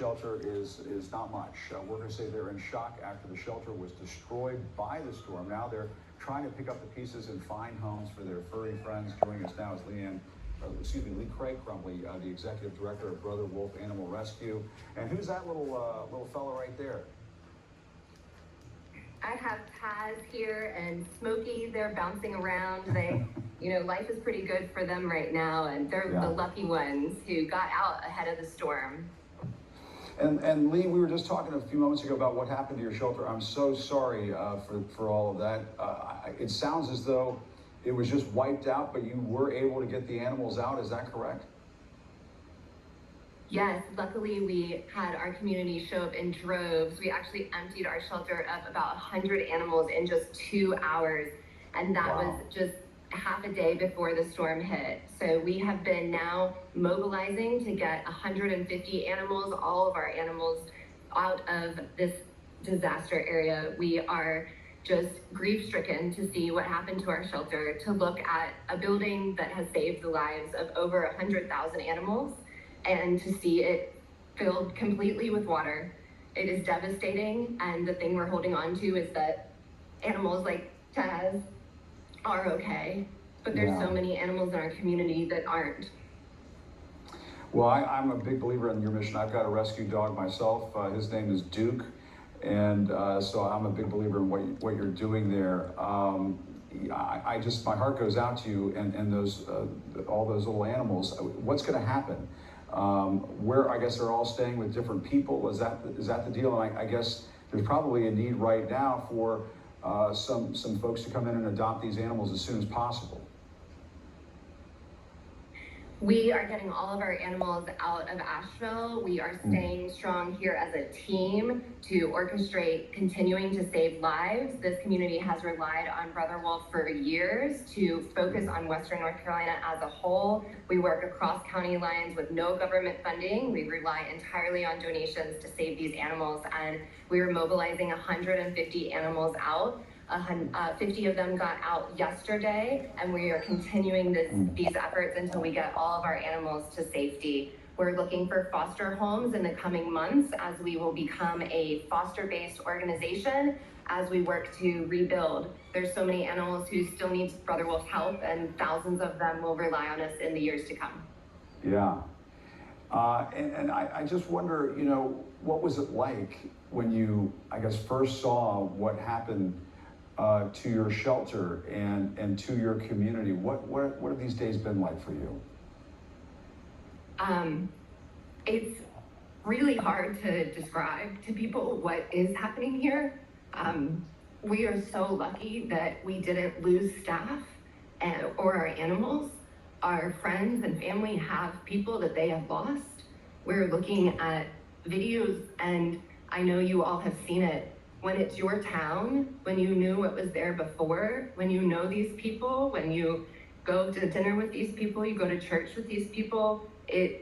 Shelter is not much. Workers say they're in shock after the shelter was destroyed by the storm. Now they're trying to pick up the pieces and find homes for their furry friends. Joining us now is Lee Craig Crumley, the executive director of Brother Wolf Animal Rescue. And who's that little fella right there? I have Taz here and Smokey. They're bouncing around. They, life is pretty good for them right now, and they're the lucky ones who got out ahead of the storm. And Lee, we were just talking a few moments ago about what happened to your shelter. I'm so sorry for all of that. It sounds as though it was just wiped out, but you were able to get the animals out. Is that correct? Yes, luckily we had our community show up in droves. We actually emptied our shelter of about 100 animals in just 2 hours, and that was just half a day before the storm hit. So we have been now mobilizing to get 150 animals, all of our animals, out of this disaster area. We are just grief-stricken to see what happened to our shelter, to look at a building that has saved the lives of over 100,000 animals, and to see it filled completely with water. It is devastating, and the thing we're holding on to is that animals like Taz are okay, but there's so many animals in our community that aren't. Well, I'm a big believer in your mission. I've got a rescue dog myself. His name is Duke, and so I'm a big believer in what you're doing there. I just, my heart goes out to you and those all those little animals. What's going to happen? I guess they're all staying with different people. Is that the deal? And I guess there's probably a need right now for some folks to come in and adopt these animals as soon as possible. We are getting all of our animals out of Asheville. We are staying strong here as a team to orchestrate continuing to save lives. This community has relied on Brother Wolf for years to focus on Western North Carolina as a whole. We work across county lines with no government funding. We rely entirely on donations to save these animals, and we are mobilizing 150 animals out. 50 of them got out yesterday, and we are continuing these efforts until we get all of our animals to safety. We're looking for foster homes in the coming months, as we will become a foster-based organization as we work to rebuild. There's so many animals who still need Brother Wolf's help, and thousands of them will rely on us in the years to come. Yeah. And I just wonder, what was it like when you, I guess, first saw what happened to your shelter and to your community? What have these days been like for you? It's really hard to describe to people what is happening here. We are so lucky that we didn't lose staff or our animals. Our friends and family have people that they have lost. We're looking at videos, and I know you all have seen it. When it's your town, when you knew what was there before, when you know these people, when you go to dinner with these people, you go to church with these people, it's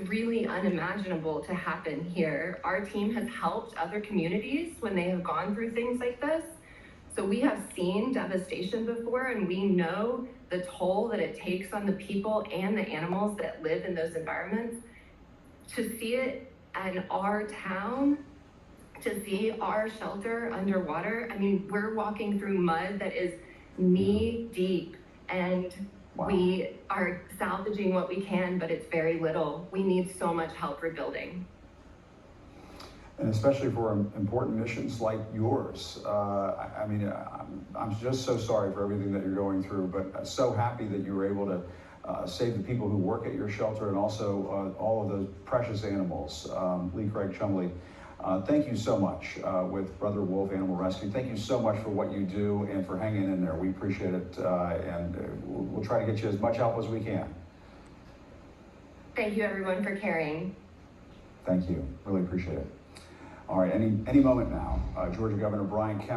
really unimaginable to happen here. Our team has helped other communities when they have gone through things like this. So we have seen devastation before, and we know the toll that it takes on the people and the animals that live in those environments. To see it in our town, to see our shelter underwater, I mean, we're walking through mud that is knee deep, and we are salvaging what we can, but it's very little. We need so much help rebuilding. And especially for important missions like yours. I'm just so sorry for everything that you're going through, but so happy that you were able to save the people who work at your shelter, and also all of those precious animals. Lee Craig Chumley, thank you so much with Brother Wolf Animal Rescue. Thank you so much for what you do and for hanging in there. We appreciate it, and we'll try to get you as much help as we can. Thank you, everyone, for caring. Thank you. Really appreciate it. All right, any moment now, Georgia Governor Brian Kemp